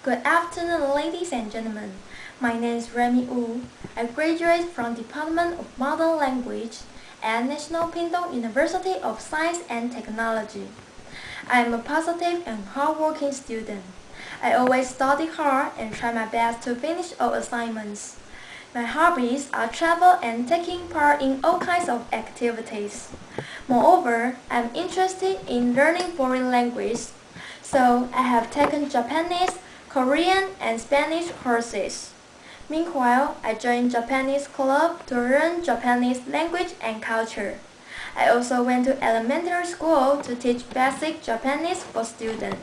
Good afternoon, ladies and gentlemen. My name is Remy Wu. I graduated from Department of Modern Language at National Pingtung University of Science and Technology. I am a positive and hardworking student. I always study hard and try my best to finish all assignments. My hobbies are travel and taking part in all kinds of activities. Moreover, I'm interested in learning foreign languages, so I have taken Japanese, Korean, and Spanish courses. Meanwhile, I joined Japanese club to learn Japanese language and culture. I also went to elementary school to teach basic Japanese for students.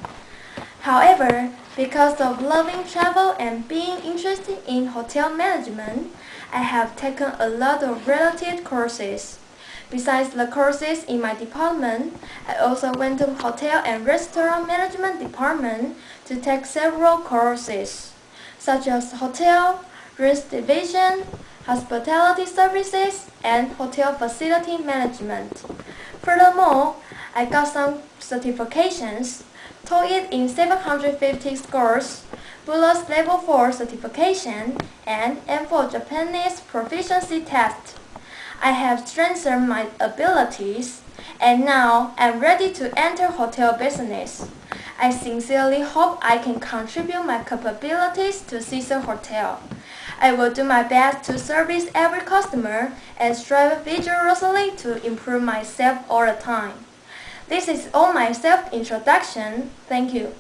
However, because of loving travel and being interested in hotel management, I have taken a lot of related courses. Besides the courses in my department, I also went to hotel and restaurant management department to take several courses, such as hotel, risk division, hospitality services, and hotel facility management. Furthermore, I got some certifications, TOEIC in 750 scores, BULOS Level 4 certification, and M4 Japanese proficiency test. I have strengthened my abilities, and now I'm ready to enter hotel business. I sincerely hope I can contribute my capabilities to Cecil Hotel. I will do my best to service every customer and strive vigorously to improve myself all the time. This is all my self-introduction. Thank you.